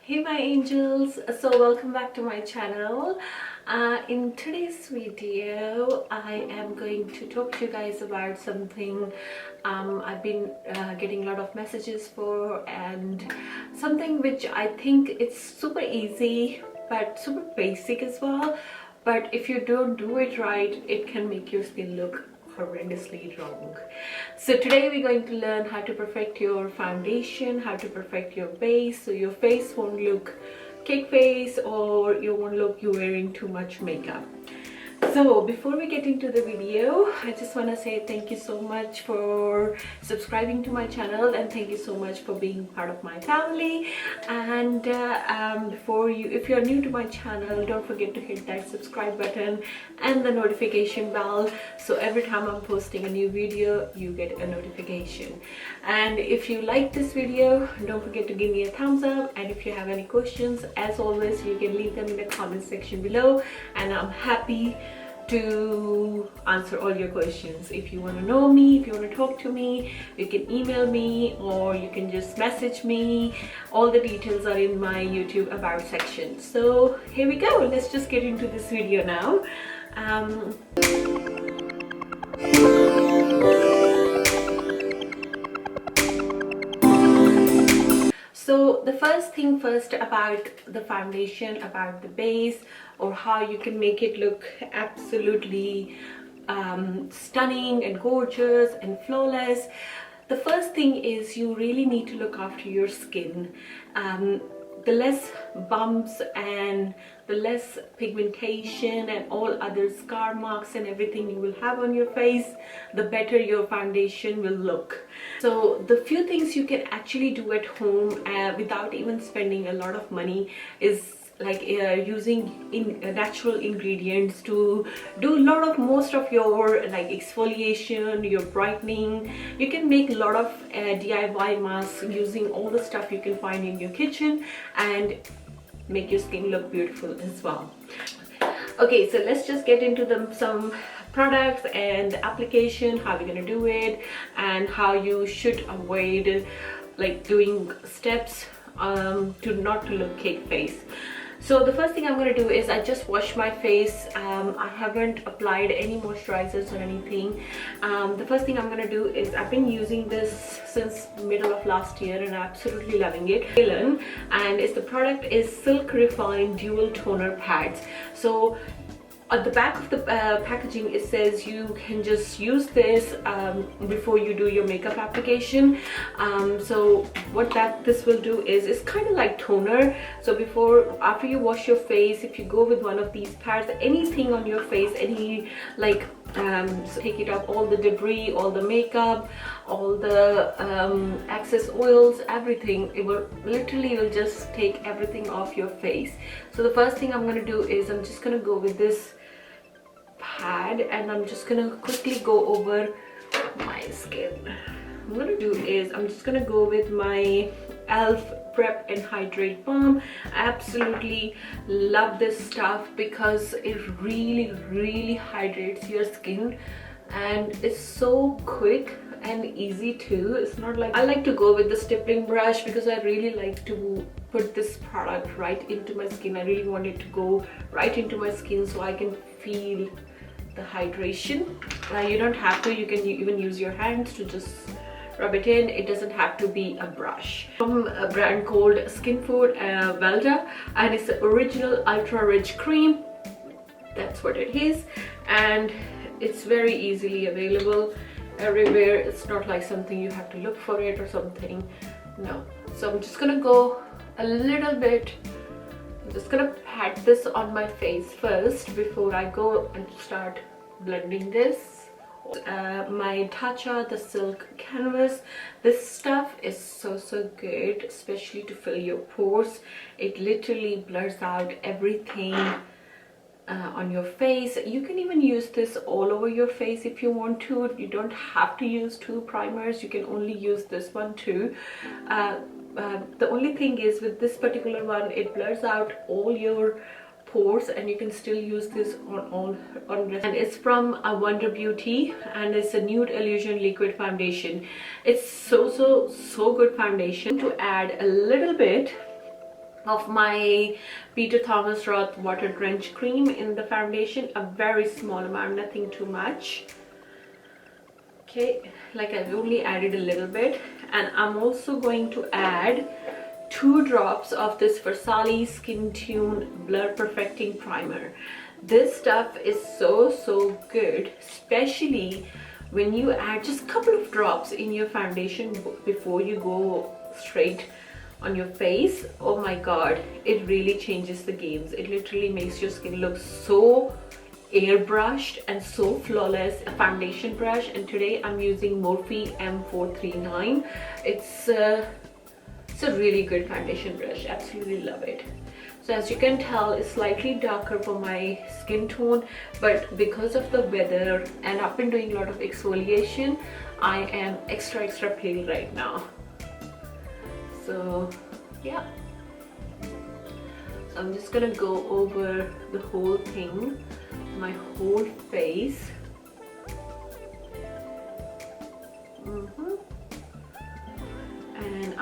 Hey my angels, so welcome back to my channel. In today's video I am going to talk to you guys about something I've been getting a lot of messages for, and something which I think it's super easy but super basic as well, but if you don't do it right it can make your skin look horrendously wrong. So today we're going to learn how to perfect your foundation, how to perfect your base so your face won't look cake face or you won't look you're wearing too much makeup. So before we get into the video, I just want to say thank you so much for subscribing to my channel, and thank you so much for being part of my family. And if you're new to my channel, don't forget to hit that subscribe button and the notification bell, so every time I'm posting a new video you get a notification. And if you like this video, don't forget to give me a thumbs up, and if you have any questions, as always, you can leave them in the comment section below, and I'm happy to answer all your questions. If you want to know me, if you want to talk to me, you can email me or you can just message me. All the details are in my YouTube about section. So here we go, let's just get into this video now. So the first thing first about the foundation, about the base, or how you can make it look absolutely stunning and gorgeous and flawless. The first thing is you really need to look after your skin. The less bumps and the less pigmentation and all other scar marks and everything you will have on your face, the better your foundation will look. So the few things you can actually do at home without even spending a lot of money is like using natural ingredients to do most of your like exfoliation, your brightening. You can make a lot of DIY masks using all the stuff you can find in your kitchen and make your skin look beautiful as well. Okay, so let's just get into some products and the application, how we're gonna do it, and how you should avoid like doing steps to not to look cake face. So the first thing I'm going to do is I just wash my face. I haven't applied any moisturizers or anything. The first thing I'm going to do is I've been using this since middle of last year and I'm absolutely loving it. Evelyn, and the product is Silk Refine Dual Toner Pads. So at the back of the packaging it says you can just use this before you do your makeup application. So what this will do is it's kind of like toner. So after you wash your face, if you go with one of these pads, anything on your face, any like so take it off, all the debris, all the makeup, all the excess oils, everything. It will just take everything off your face. So the first thing I'm going to do is I'm just going to go with this pad and I'm just going to quickly go over my skin. What I'm going to do is I'm just going to go with my e.l.f. Prep and Hydrate Balm. I absolutely love this stuff because it really hydrates your skin, and it's so quick and easy too. It's not like I like to go with the stippling brush because I really like to put this product right into my skin. I really want it to go right into my skin so I can feel the hydration. You don't have to, you can even use your hands to just rub it in. It doesn't have to be a brush. From a brand called Skinfood, Welda, and it's the original ultra rich cream. That's what it is, and it's very easily available everywhere. It's not like something you have to look for it or something. No. So I'm just gonna go a little bit. I'm just gonna pat this on my face first before I go and start blending this. My Tatcha, the silk canvas. This stuff is so good, especially to fill your pores. It literally blurs out everything on your face. You can even use this all over your face if you want to. You don't have to use two primers, you can only use this one too. The only thing is with this particular one, it blurs out all your pores and you can still use this on and it's from Wonder Beauty, and it's a nude illusion liquid foundation. It's so good foundation. To add a little bit of my Peter Thomas Roth Water Drench Cream in the foundation. A very small amount, nothing too much. Okay, like I've only added a little bit. And I'm also going to add 2 drops of this Versali Skin Tune Blur Perfecting Primer. This stuff is so good, especially when you add just a couple of drops in your foundation before you go straight on your face. Oh my god, it really changes the games. It literally makes your skin look so airbrushed and so flawless. A foundation brush, and today I'm using Morphe M439. It's a really good foundation brush. Absolutely love it. So as you can tell, it's slightly darker for my skin tone, but because of the weather and I've been doing a lot of exfoliation, I am extra pale right now. So yeah, so I'm just gonna go over the whole thing, my whole face. And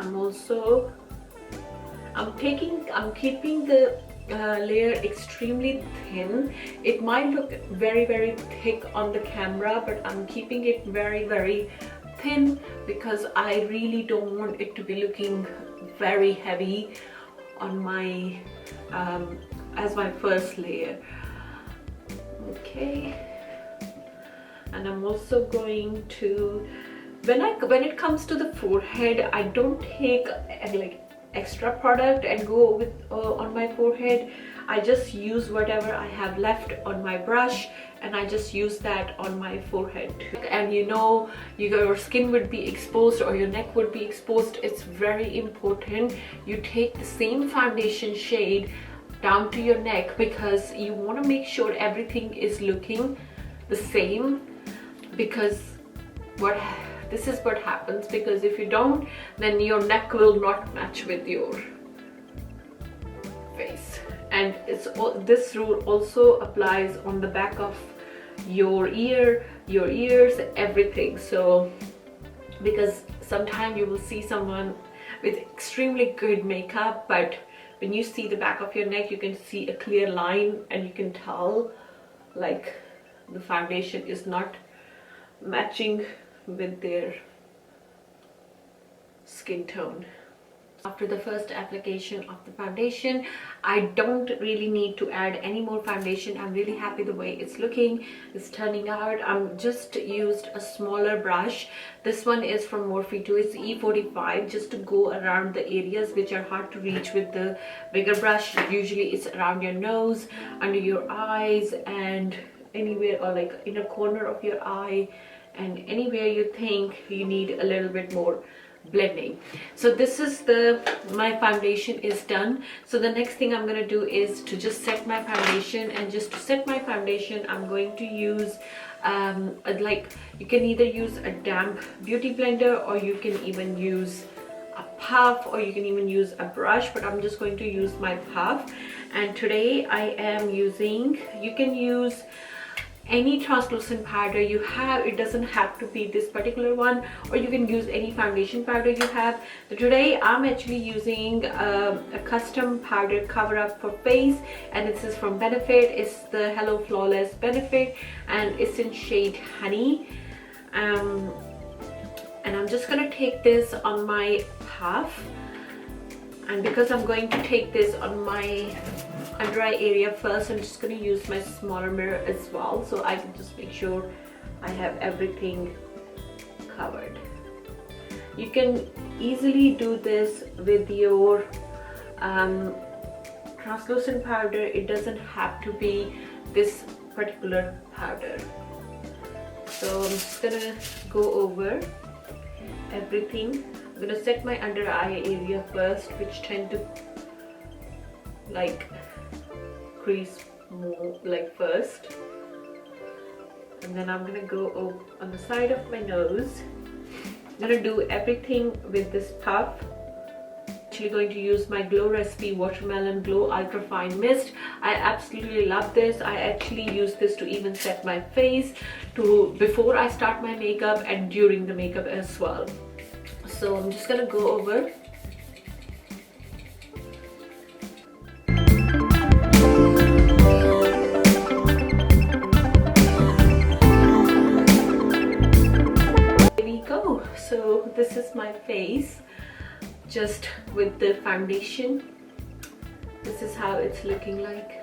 I'm keeping the layer extremely thin. It might look very thick on the camera, but I'm keeping it very thin because I really don't want it to be looking very heavy on my as my first layer. Okay, and I'm also going to, when it comes to the forehead, I don't take like extra product and go with on my forehead. I just use whatever I have left on my brush and I just use that on my forehead too. And you know, your skin would be exposed or your neck would be exposed. It's very important you take the same foundation shade down to your neck, because you want to make sure everything is looking the same, because this is what happens, because if you don't, then your neck will not match with your face. And this rule also applies on the back of your ear, your ears, everything. So because sometimes you will see someone with extremely good makeup, but when you see the back of your neck, you can see a clear line and you can tell like the foundation is not matching with their skin tone. After the first application of the foundation, I don't really need to add any more foundation. I'm really happy the way it's looking, it's turning out. I'm just used a smaller brush. This one is from Morphe too. It's E45, just to go around the areas which are hard to reach with the bigger brush. Usually it's around your nose, under your eyes, and anywhere, or like in a corner of your eye, and anywhere you think you need a little bit more blending. So this is my foundation is done. So the next thing I'm going to do is to just set my foundation, and just to set my foundation I'm going to use like, you can either use a damp beauty blender, or you can even use a puff, or you can even use a brush, but I'm just going to use my puff. And today I am using, you can use any translucent powder you have. It doesn't have to be this particular one, or you can use any foundation powder you have. So today I'm actually using a custom powder cover up for face, and this is from Benefit. It's the Hello Flawless Benefit, and it's in shade Honey. And I'm just gonna take this on my puff, and because I'm going to take this on my under eye area first, I'm just going to use my smaller mirror as well, so I can just make sure I have everything covered. You can easily do this with your translucent powder. It doesn't have to be this particular powder. So I'm just gonna go over everything. I'm gonna set my under eye area first, which tend to like crease more like first, and then I'm gonna go on the side of my nose. I'm gonna do everything with this puff. Actually going to use my Glow Recipe Watermelon Glow Ultra Fine Mist. I absolutely love this. I actually use this to even set my face before I start my makeup and during the makeup as well. So I'm just gonna go over go. So this is my face just with the foundation. This is how it's looking like.